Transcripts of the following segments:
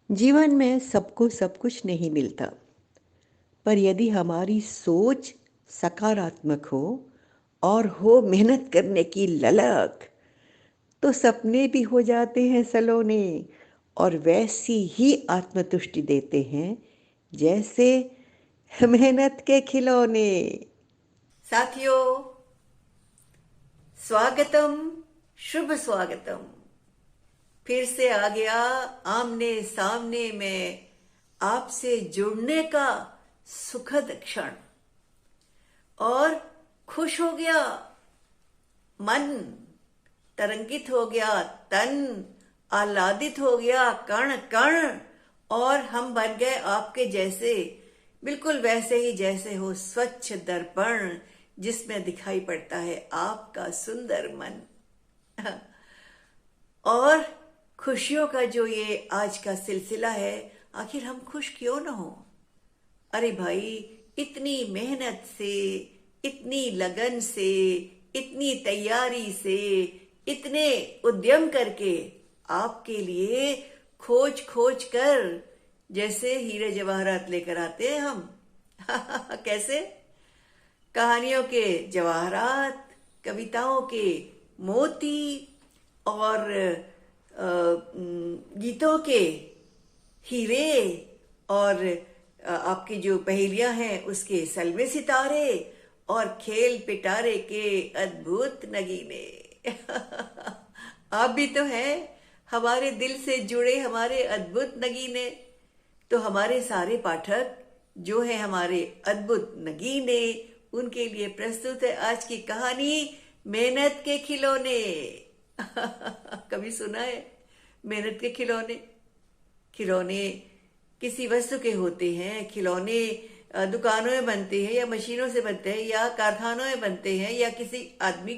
जीवन में सबको सब कुछ नहीं मिलता, पर यदि हमारी सोच सकारात्मक हो और हो मेहनत करने की ललक, तो सपने भी हो जाते हैं सलोने और वैसी ही आत्मतुष्टि देते हैं जैसे मेहनत के खिलौने। साथियों, स्वागतम, शुभ स्वागतम। फिर से आ गया आमने सामने में आपसे जुड़ने का सुखद क्षण। और खुश हो गया मन, तरंगित हो गया तन, आह्लादित हो गया कण कण। और हम बन गए आपके जैसे, बिल्कुल वैसे ही जैसे हो स्वच्छ दर्पण जिसमें दिखाई पड़ता है आपका सुंदर मन। और खुशियों का जो ये आज का सिलसिला है, आखिर हम खुश क्यों ना हो। अरे भाई, इतनी मेहनत से, इतनी लगन से, इतनी तैयारी से, इतने उद्यम करके आपके लिए खोज खोज कर जैसे हीरे जवाहरात लेकर आते हैं हम। कैसे? कहानियों के जवाहरात, कविताओं के मोती और गीतों के हीरे और आपकी जो पहेलियां हैं उसके सलवे सितारे और खेल पिटारे के अद्भुत नगीने। आप भी तो हैं हमारे दिल से जुड़े हमारे अद्भुत नगीने। तो हमारे सारे पाठक जो है हमारे अद्भुत नगीने, उनके लिए प्रस्तुत है आज की कहानी मेहनत के खिलौने। कभी सुना है मेहनत के खिलौने? खिलौने किसी वस्तु के होते हैं। खिलौने दुकानों में बनते हैं या मशीनों से बनते हैं या कारखानों में बनते हैं या किसी आदमी,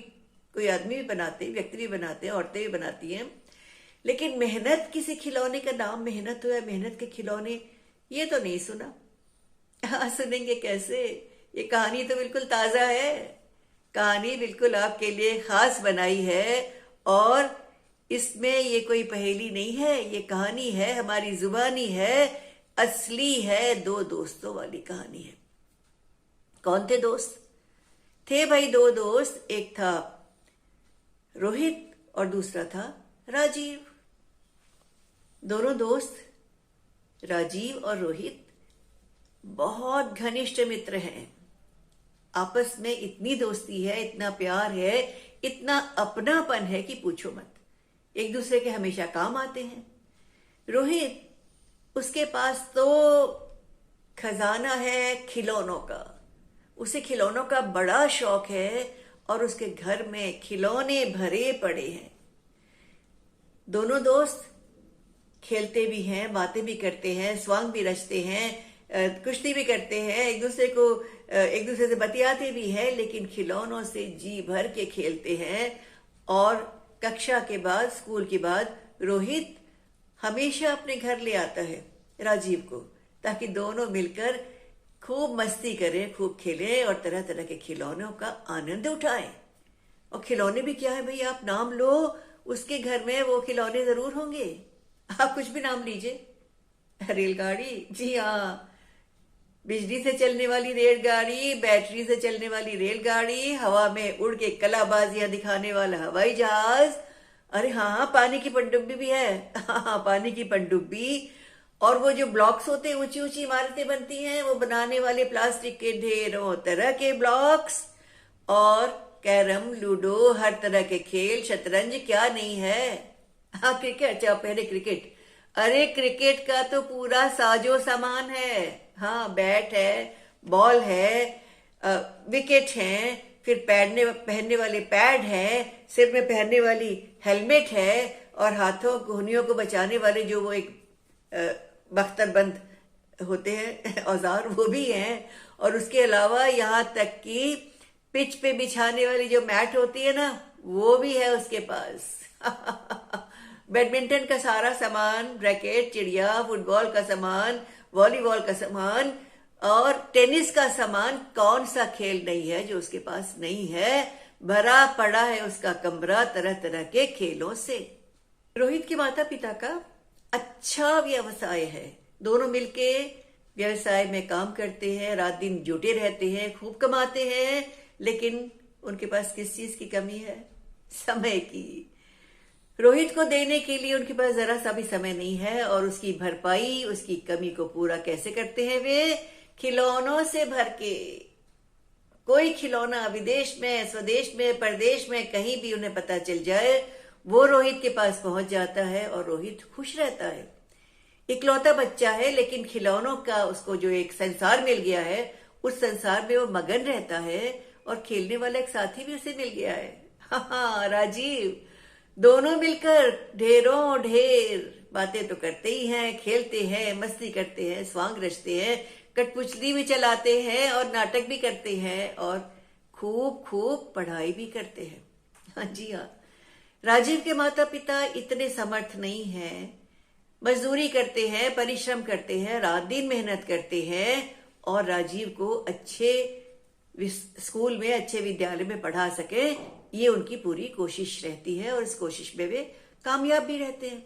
कोई आदमी भी बनाते हैं, व्यक्ति भी बनाते हैं, औरतें भी बनाती हैं। लेकिन मेहनत, किसी खिलौने का नाम मेहनत हो या मेहनत के खिलौने, ये तो नहीं सुना। हाँ, सुनेंगे कैसे? ये कहानी तो बिल्कुल ताजा है। कहानी बिल्कुल आपके लिए खास बनाई है और इसमें ये कोई पहेली नहीं है, ये कहानी है, हमारी जुबानी है, असली है, दो दोस्तों वाली कहानी है। कौन थे दोस्त? थे भाई दो दोस्त, एक था रोहित और दूसरा था राजीव। दोनों दोस्त राजीव और रोहित बहुत घनिष्ठ मित्र हैं। आपस में इतनी दोस्ती है, इतना प्यार है, इतना अपनापन है कि पूछो मत। एक दूसरे के हमेशा काम आते हैं। रोहित, उसके पास तो खजाना है खिलौनों का। उसे खिलौनों का बड़ा शौक है और उसके घर में खिलौने भरे पड़े हैं। दोनों दोस्त खेलते भी हैं, बातें भी करते हैं, स्वांग भी रचते हैं, कुश्ती भी करते हैं, एक दूसरे से बतियाते भी हैं, लेकिन खिलौनों से जी भर के खेलते हैं। और कक्षा के बाद, स्कूल के बाद, रोहित हमेशा अपने घर ले आता है राजीव को, ताकि दोनों मिलकर खूब मस्ती करें, खूब खेलें और तरह तरह के खिलौनों का आनंद उठाएं। और खिलौने भी क्या है भाई, आप नाम लो, उसके घर में वो खिलौने जरूर होंगे। आप कुछ भी नाम लीजिए। रेलगाड़ी, जी हाँ, बिजली से चलने वाली रेलगाड़ी, बैटरी से चलने वाली रेलगाड़ी, हवा में उड़ के कलाबाजियां दिखाने वाला हवाई जहाज। अरे हाँ, पानी की पनडुब्बी भी है। हाँ, पानी की पनडुब्बी। और वो जो ब्लॉक्स होते हैं, ऊंची ऊंची इमारतें बनती हैं, वो बनाने वाले प्लास्टिक के ढेरों तरह के ब्लॉक्स। और कैरम, लूडो, हर तरह के खेल, शतरंज, क्या नहीं है। हाँ, क्रिकेट, अच्छा पहले क्रिकेट। अरे क्रिकेट का तो पूरा साजो सामान है। हाँ, बैट है, बॉल है, विकेट है, फिर पहनने वाले पैड है, सिर में पहनने वाली हेलमेट है, और हाथों कोहनियों को बचाने वाले जो वो एक बख्तरबंद होते हैं औजार, वो भी हैं। और उसके अलावा यहाँ तक कि पिच पे बिछाने वाली जो मैट होती है ना, वो भी है उसके पास। बैडमिंटन का सारा सामान, रैकेट, चिड़िया, फुटबॉल का सामान, वॉलीबॉल का सामान और टेनिस का सामान, कौन सा खेल नहीं है जो उसके पास नहीं है। भरा पड़ा है उसका कमरा तरह तरह के खेलों से। रोहित के माता पिता का अच्छा व्यवसाय है। दोनों मिलके व्यवसाय में काम करते हैं, रात दिन जुटे रहते हैं, खूब कमाते हैं, लेकिन उनके पास किस चीज की कमी है? समय की। रोहित को देने के लिए उनके पास जरा सा भी समय नहीं है, और उसकी भरपाई, उसकी कमी को पूरा कैसे करते हैं वे? खिलौनों से भर के। कोई खिलौना विदेश में, स्वदेश में, परदेश में, कहीं भी उन्हें पता चल जाए, वो रोहित के पास पहुंच जाता है और रोहित खुश रहता है। इकलौता बच्चा है, लेकिन खिलौनों का उसको जो एक संसार मिल गया है, उस संसार में वो मगन रहता है, और खेलने वाला एक साथी भी उसे मिल गया है। हाँ, राजीव। दोनों मिलकर ढेरों ढेर बातें तो करते ही हैं, खेलते हैं, मस्ती करते हैं, स्वांग रचते हैं, कठपुतली भी चलाते हैं, और नाटक भी करते हैं, और खूब खूब पढ़ाई भी करते हैं। हाँ जी हाँ। राजीव के माता पिता इतने समर्थ नहीं हैं। मजदूरी करते हैं, परिश्रम करते हैं, रात दिन मेहनत करते हैं, और राजीव को अच्छे स्कूल में, अच्छे विद्यालय में पढ़ा सके, ये उनकी पूरी कोशिश रहती है, और इस कोशिश में वे कामयाब भी रहते हैं।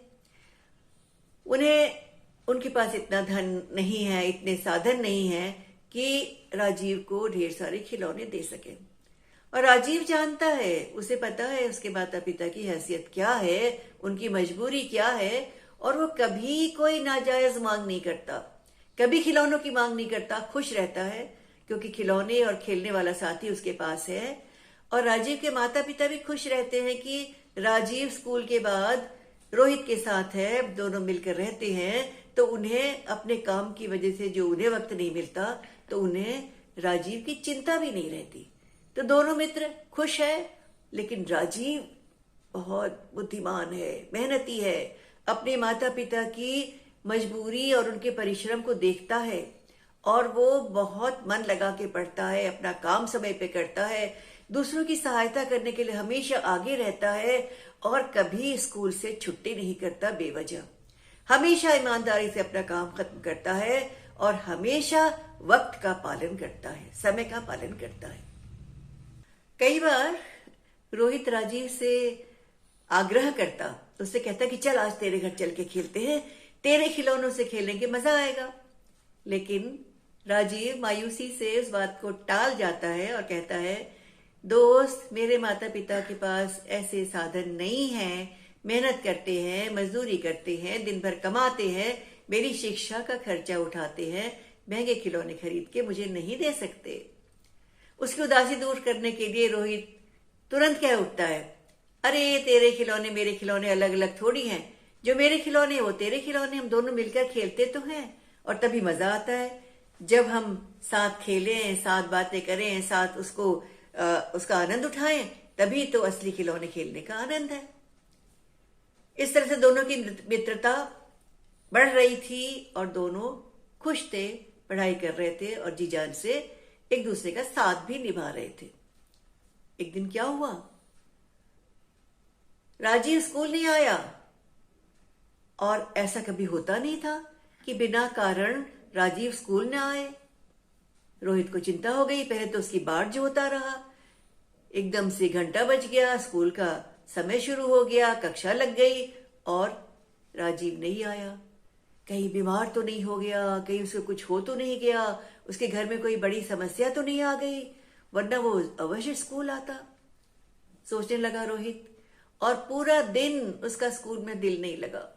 उनके पास इतना धन नहीं है, इतने साधन नहीं है कि राजीव को ढेर सारे खिलौने दे सके। और राजीव जानता है, उसे पता है उसके माता पिता की हैसियत क्या है, उनकी मजबूरी क्या है, और वो कभी कोई नाजायज मांग नहीं करता, कभी खिलौनों की मांग नहीं करता, खुश रहता है, क्योंकि खिलौने और खेलने वाला साथी उसके पास है। और राजीव के माता पिता भी खुश रहते हैं कि राजीव स्कूल के बाद रोहित के साथ है, दोनों मिलकर रहते हैं, तो उन्हें अपने काम की वजह से जो उन्हें वक्त नहीं मिलता, तो उन्हें राजीव की चिंता भी नहीं रहती। तो दोनों मित्र खुश है, लेकिन राजीव बहुत बुद्धिमान है, मेहनती है, अपने माता पिता की मजबूरी और उनके परिश्रम को देखता है, और वो बहुत मन लगा के पढ़ता है, अपना काम समय पे करता है, दूसरों की सहायता करने के लिए हमेशा आगे रहता है, और कभी स्कूल से छुट्टी नहीं करता बेवजह। हमेशा ईमानदारी से अपना काम खत्म करता है, और हमेशा वक्त का पालन करता है, समय का पालन करता है। कई बार रोहित राजीव से आग्रह करता, उससे कहता कि चल आज तेरे घर चल के खेलते हैं, तेरे खिलौनों से खेलेंगे, मजा आएगा। लेकिन राजीव मायूसी से उस बात को टाल जाता है और कहता है, दोस्त, मेरे माता पिता के पास ऐसे साधन नहीं हैं, मेहनत करते हैं, मजदूरी करते हैं, दिन भर कमाते हैं, मेरी शिक्षा का खर्चा उठाते हैं, महंगे खिलौने खरीद के मुझे नहीं दे सकते। उसकी उदासी दूर करने के लिए रोहित तुरंत कह उठता है, अरे तेरे खिलौने मेरे खिलौने अलग अलग थोड़ी हैं, जो मेरे खिलौने वो तेरे खिलौने, हम दोनों मिलकर खेलते तो हैं, और तभी मजा आता है जब हम साथ खेलें, साथ बातें करें, साथ उसका आनंद उठाएं, तभी तो असली खिलौने खेलने का आनंद है। इस तरह से दोनों की मित्रता बढ़ रही थी, और दोनों खुश थे, पढ़ाई कर रहे थे, और जी जान से एक दूसरे का साथ भी निभा रहे थे। एक दिन क्या हुआ, राजीव स्कूल नहीं आया, और ऐसा कभी होता नहीं था कि बिना कारण राजीव स्कूल न आए। रोहित को चिंता हो गई, पहले तो उसकी बाट जो होता रहा, एकदम से घंटा बज गया, स्कूल का समय शुरू हो गया, कक्षा लग गई, और राजीव नहीं आया। कहीं बीमार तो नहीं हो गया, कहीं उसको कुछ हो तो नहीं गया, उसके घर में कोई बड़ी समस्या तो नहीं आ गई, वरना वो अवश्य स्कूल आता, सोचने लगा रोहित। और पूरा दिन उसका स्कूल में दिल नहीं लगा,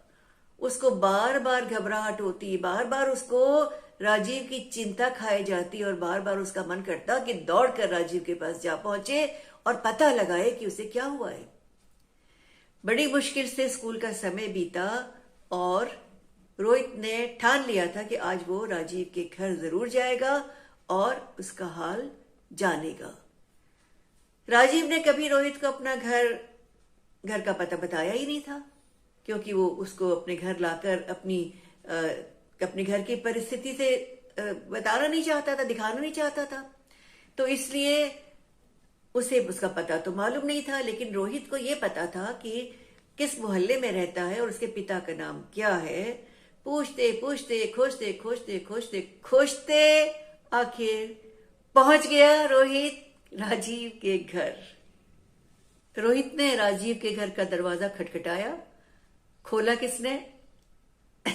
उसको बार बार घबराहट होती, बार बार उसको राजीव की चिंता खाई जाती, और बार बार उसका मन करता कि दौड़कर राजीव के पास जा पहुंचे और पता लगाए कि उसे क्या हुआ है। बड़ी मुश्किल से स्कूल का समय बीता, और रोहित ने ठान लिया था कि आज वो राजीव के घर जरूर जाएगा और उसका हाल जानेगा। राजीव ने कभी रोहित को अपना घर का पता बताया ही नहीं था, क्योंकि वो उसको अपने घर लाकर अपने घर की परिस्थिति से बताना नहीं चाहता था, दिखाना नहीं चाहता था, तो इसलिए उसे उसका पता तो मालूम नहीं था। लेकिन रोहित को यह पता था कि किस मोहल्ले में रहता है और उसके पिता का नाम क्या है। पूछते पूछते, खोजते खोजते खोजते खोजते आखिर पहुंच गया रोहित राजीव के घर। रोहित ने राजीव के घर का दरवाजा खटखटाया। खोला किसने?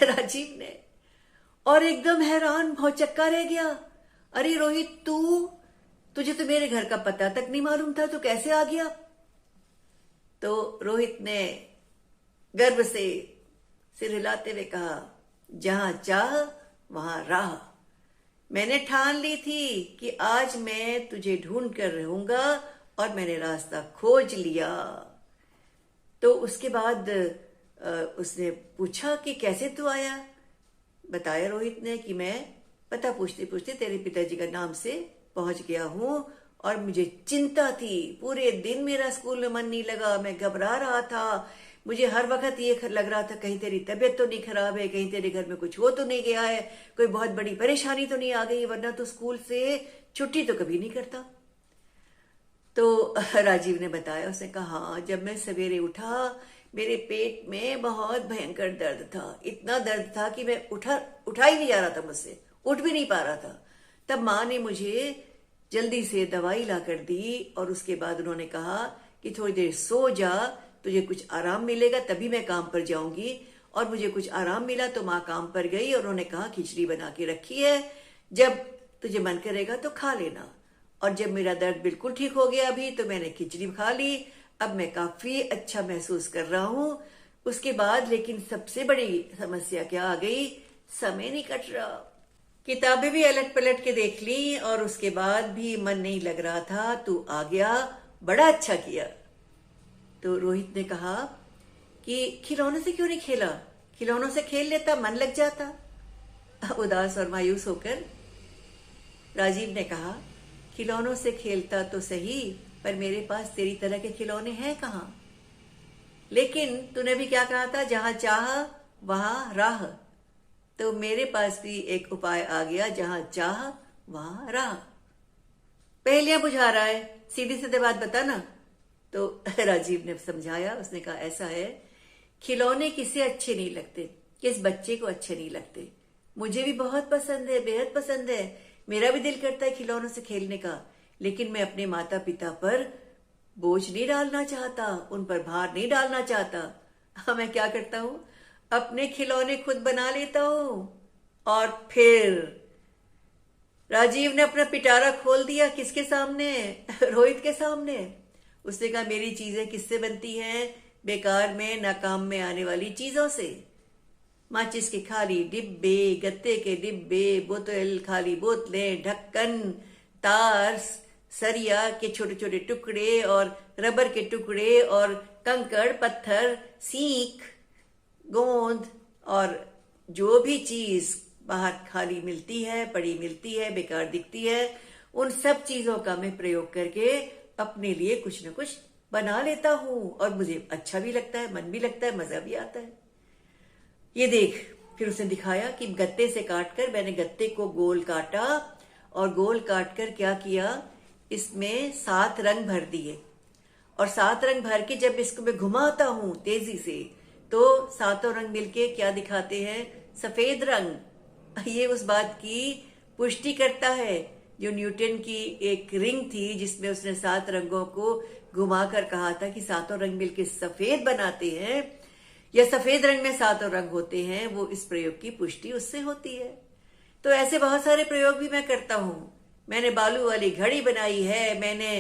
राजीव ने, और एकदम हैरान भौचक्का रह गया। अरे रोहित, तुझे तो मेरे घर का पता तक नहीं मालूम था, तू कैसे आ गया? तो रोहित ने गर्व से सिर हिलाते हुए कहा, जहां चाह वहां राह। मैंने ठान ली थी कि आज मैं तुझे ढूंढ कर रहूंगा और मैंने रास्ता खोज लिया। तो उसके बाद उसने पूछा कि कैसे तू आया? बताया रोहित ने कि मैं पता पूछते पूछते तेरे पिताजी का नाम से पहुंच गया हूं, और मुझे चिंता थी। पूरे दिन मेरा स्कूल में मन नहीं लगा, मैं घबरा रहा था। मुझे हर वक्त ये लग रहा था कहीं तेरी तबीयत तो नहीं खराब है, कहीं तेरे घर में कुछ हो तो नहीं गया है, कोई बहुत बड़ी परेशानी तो नहीं आ गई, वरना तो स्कूल से छुट्टी तो कभी नहीं करता। तो राजीव ने बताया, उसने कहा हाँ, जब मैं सवेरे उठा मेरे पेट में बहुत भयंकर दर्द था। इतना दर्द था कि मैं उठा ही नहीं जा रहा था, मुझसे उठ भी नहीं पा रहा था। तब माँ ने मुझे जल्दी से दवाई ला कर दी, और उसके बाद उन्होंने कहा कि थोड़ी देर सो जा, तुझे कुछ आराम मिलेगा, तभी मैं काम पर जाऊंगी। और मुझे कुछ आराम मिला तो माँ काम पर गई, और उन्होंने कहा खिचड़ी बना के रखी है, जब तुझे मन करेगा तो खा लेना। और जब मेरा दर्द बिल्कुल ठीक हो गया अभी, तो मैंने खिचड़ी खा ली। अब मैं काफी अच्छा महसूस कर रहा हूं। उसके बाद लेकिन सबसे बड़ी समस्या क्या आ गई, समय नहीं कट रहा। किताबें भी अलट पलट के देख ली, और उसके बाद भी मन नहीं लग रहा था। तू आ गया, बड़ा अच्छा किया। तो रोहित ने कहा कि खिलौनों से क्यों नहीं खेला? खिलौनों से खेल लेता, मन लग जाता। उदास और मायूस होकर राजीव ने कहा, खिलौनों से खेलता तो सही, पर मेरे पास तेरी तरह के खिलौने हैं कहाँ? लेकिन तूने भी क्या कहा था, जहां चाह वहां राह। तो मेरे पास भी एक उपाय आ गया, जहां चाह वहां राह। पहेलियां बुझा रहा है, सीधी सीधे बात बता ना। तो राजीव ने समझाया, उसने कहा ऐसा है, खिलौने किसे अच्छे नहीं लगते, किस बच्चे को अच्छे नहीं लगते। मुझे भी बहुत पसंद है, बेहद पसंद है। मेरा भी दिल करता है खिलौनों से खेलने का, लेकिन मैं अपने माता पिता पर बोझ नहीं डालना चाहता, उन पर भार नहीं डालना चाहता। हाँ, मैं क्या करता हूं, अपने खिलौने खुद बना लेता हूं। और फिर राजीव ने अपना पिटारा खोल दिया, किसके सामने? रोहित के सामने। उसने कहा मेरी चीजें किससे बनती हैं? बेकार में नाकाम में आने वाली चीजों से। माचिस के खाली डिब्बे, गत्ते के डिब्बे, बोतल, खाली बोतलें, ढक्कन, तार, सरिया के छोटे छोटे टुकड़े, और रबर के टुकड़े, और कंकड़ पत्थर, सीख, गोंद, और जो भी चीज बाहर खाली मिलती है, पड़ी मिलती है, बेकार दिखती है, उन सब चीजों का मैं प्रयोग करके अपने लिए कुछ न कुछ बना लेता हूं। और मुझे अच्छा भी लगता है, मन भी लगता है, मजा भी आता है। ये देख, फिर उसने दिखाया कि गत्ते से काटकर, मैंने गत्ते को गोल काटा, और गोल काटकर क्या किया, इसमें 7 रंग भर दिए। और 7 रंग भर के जब इसको मैं घुमाता हूं तेजी से, तो 7 रंग मिलके क्या दिखाते हैं? सफेद रंग। ये उस बात की पुष्टि करता है जो न्यूटन की एक रिंग थी, जिसमें उसने 7 रंगों को घुमाकर कहा था कि 7 रंग मिलके सफेद बनाते हैं, या सफेद रंग में 7 रंग होते हैं। वो इस प्रयोग की पुष्टि उससे होती है। तो ऐसे बहुत सारे प्रयोग भी मैं करता हूं। मैंने बालू वाली घड़ी बनाई है, मैंने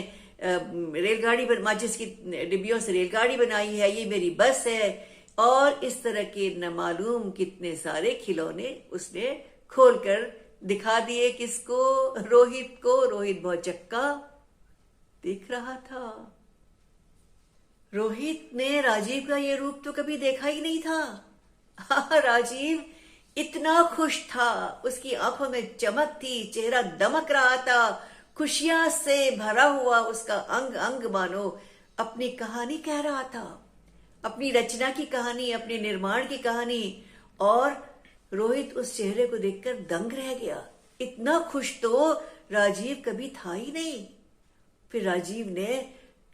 रेलगाड़ी माचिस की डिब्बियों से रेलगाड़ी बनाई है, ये मेरी बस है, और इस तरह के न मालूम कितने सारे खिलौने उसने खोलकर दिखा दिए। किसको? रोहित को। रोहित भौचक्का देख रहा था। रोहित ने राजीव का ये रूप तो कभी देखा ही नहीं था। हाँ, राजीव इतना खुश था, उसकी आंखों में चमक थी, चेहरा दमक रहा था, खुशियां से भरा हुआ उसका अंग अंग मानो अपनी कहानी कह रहा था, अपनी रचना की कहानी, अपने निर्माण की कहानी। और रोहित उस चेहरे को देखकर दंग रह गया। इतना खुश तो राजीव कभी था ही नहीं। फिर राजीव ने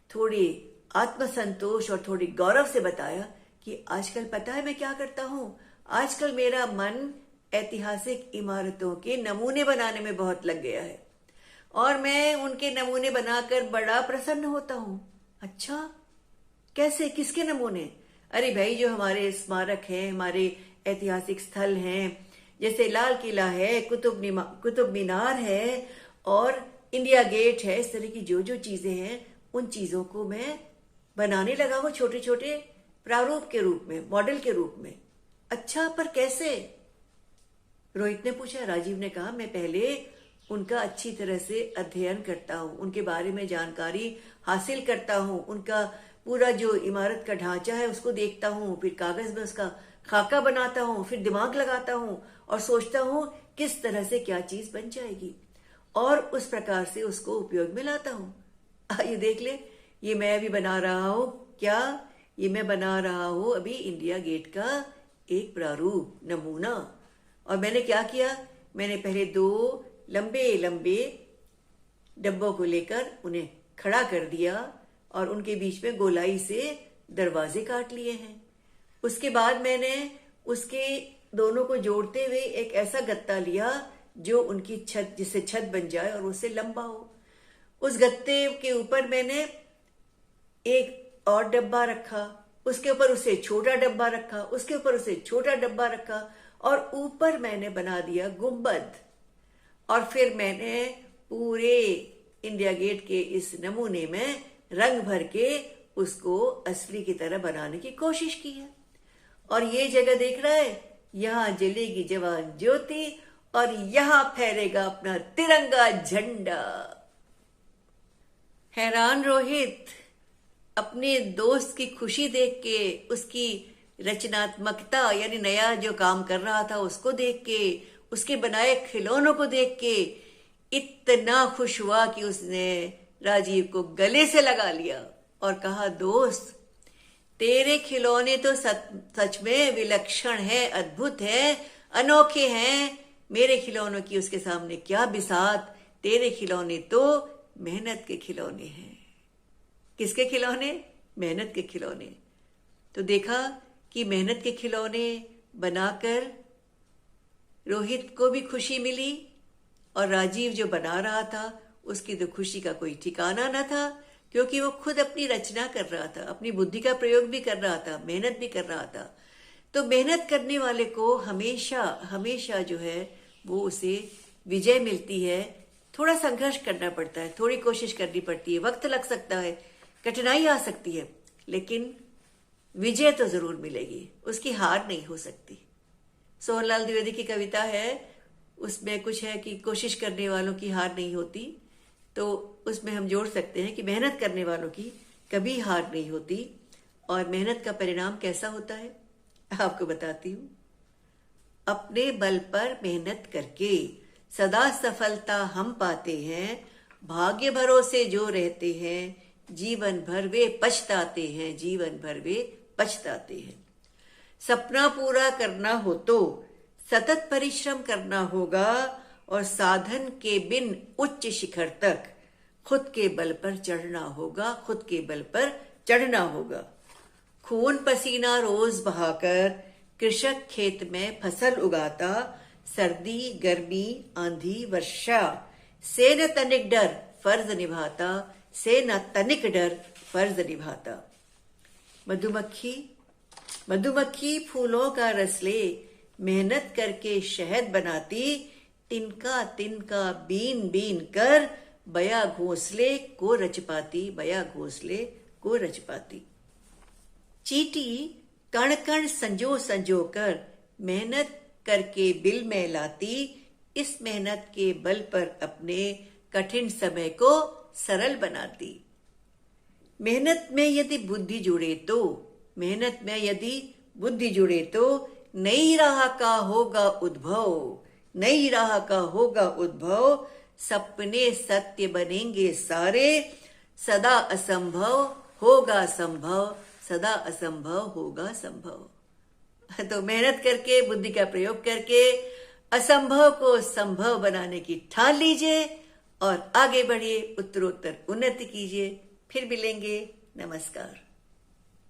थोड़ी आत्मसंतोष और थोड़ी गौरव से बताया कि आजकल पता है मैं क्या करता हूं? आजकल मेरा मन ऐतिहासिक इमारतों के नमूने बनाने में बहुत लग गया है, और मैं उनके नमूने बनाकर बड़ा प्रसन्न होता हूं। अच्छा, कैसे? किसके नमूने? अरे भाई, जो हमारे स्मारक हैं, हमारे ऐतिहासिक स्थल हैं, जैसे लाल किला है, कुतुब मीनार है और इंडिया गेट है। इस तरह की जो जो चीजें हैं उन चीजों को मैं बनाने लगा हूं छोटे छोटे प्रारूप के रूप में, मॉडल के रूप में। अच्छा, पर कैसे? रोहित ने पूछा। राजीव ने कहा, मैं पहले उनका अच्छी तरह से अध्ययन करता हूँ, उनके बारे में जानकारी हासिल करता हूँ, उनका पूरा जो इमारत का ढांचा है उसको देखता हूँ, फिर कागज में उसका खाका बनाता हूँ, फिर दिमाग लगाता हूँ और सोचता हूँ किस तरह से क्या चीज बन जाएगी और उस प्रकार से उसको उपयोग में लाता हूँ। आइए देख ले, ये मैं अभी बना रहा हूँ। क्या? ये मैं बना रहा हूँ अभी इंडिया गेट का एक प्रारूप, नमूना। और मैंने क्या किया? मैंने पहले 2 लंबे लंबे डब्बों को लेकर उन्हें खड़ा कर दिया और उनके बीच में गोलाई से दरवाजे काट लिए हैं। उसके बाद मैंने उसके दोनों को जोड़ते हुए एक ऐसा गत्ता लिया जो उनकी छत, जिससे छत बन जाए और उससे लंबा हो। उस गत्ते के ऊपर मैंने एक और डब्बा रखा, उसके ऊपर उसे छोटा डब्बा रखा, उसके ऊपर उसे छोटा डब्बा रखा और ऊपर मैंने बना दिया गुंबद। और फिर मैंने पूरे इंडिया गेट के इस नमूने में रंग भर के उसको असली की तरह बनाने की कोशिश की है। और ये जगह देख रहा है, यहां जलेगी जवान ज्योति और यहां फहरेगा अपना तिरंगा झंडा। हैरान रोहित अपने दोस्त की खुशी देख के, उसकी रचनात्मकता यानी नया जो काम कर रहा था उसको देख के, उसके बनाए खिलौनों को देख के इतना खुश हुआ कि उसने राजीव को गले से लगा लिया और कहा, दोस्त तेरे खिलौने तो सच में विलक्षण है, अद्भुत है, अनोखे हैं। मेरे खिलौनों की उसके सामने क्या बिसात। तेरे खिलौने तो मेहनत के खिलौने हैं। किसके खिलौने? मेहनत के खिलौने। तो देखा कि मेहनत के खिलौने बनाकर रोहित को भी खुशी मिली और राजीव जो बना रहा था उसकी तो खुशी का कोई ठिकाना न था, क्योंकि वो खुद अपनी रचना कर रहा था, अपनी बुद्धि का प्रयोग भी कर रहा था, मेहनत भी कर रहा था। तो मेहनत करने वाले को हमेशा हमेशा जो है वो उसे विजय मिलती है। थोड़ा संघर्ष करना पड़ता है, थोड़ी कोशिश करनी पड़ती है, वक्त लग सकता है, कठिनाई आ सकती है, लेकिन विजय तो जरूर मिलेगी, उसकी हार नहीं हो सकती। सोहनलाल द्विवेदी की कविता है, उसमें कुछ है कि कोशिश करने वालों की हार नहीं होती। तो उसमें हम जोड़ सकते हैं कि मेहनत करने वालों की कभी हार नहीं होती। और मेहनत का परिणाम कैसा होता है आपको बताती हूँ। अपने बल पर मेहनत करके सदा सफलता हम पाते हैं, भाग्य भरोसे जो रहते हैं जीवन भर वे पछताते हैं, जीवन भर वे पछताते हैं। सपना पूरा करना हो तो सतत परिश्रम करना होगा और साधन के बिन उच्च शिखर तक खुद के बल पर चढ़ना होगा, खुद के बल पर चढ़ना होगा। खून पसीना रोज बहाकर कृषक खेत में फसल उगाता, सर्दी गर्मी आंधी वर्षा से न तनिक डर फर्ज निभाता, से न तनिक डर फर्ज निभाता। मधुमक्खी फूलों का रस ले मेहनत करके शहद बनाती, तिनका तिनका बीन बीन कर बया घोंसले को रच पाती, बया घोंसले को रच पाती। चींटी कण कण संजो संजो कर मेहनत करके बिल में लाती, इस मेहनत के बल पर अपने कठिन समय को सरल बनाती। मेहनत में यदि बुद्धि जुड़े तो, मेहनत में यदि बुद्धि जुड़े तो नई राह का होगा उद्भव, नई राह का होगा उद्भव। सपने सत्य बनेंगे सारे, सदा असंभव होगा संभव, सदा असंभव होगा संभव। तो मेहनत करके, बुद्धि का प्रयोग करके असंभव को संभव बनाने की ठान लीजिए और आगे बढ़िए, उत्तरोत्तर उन्नति कीजिए। फिर मिलेंगे। नमस्कार।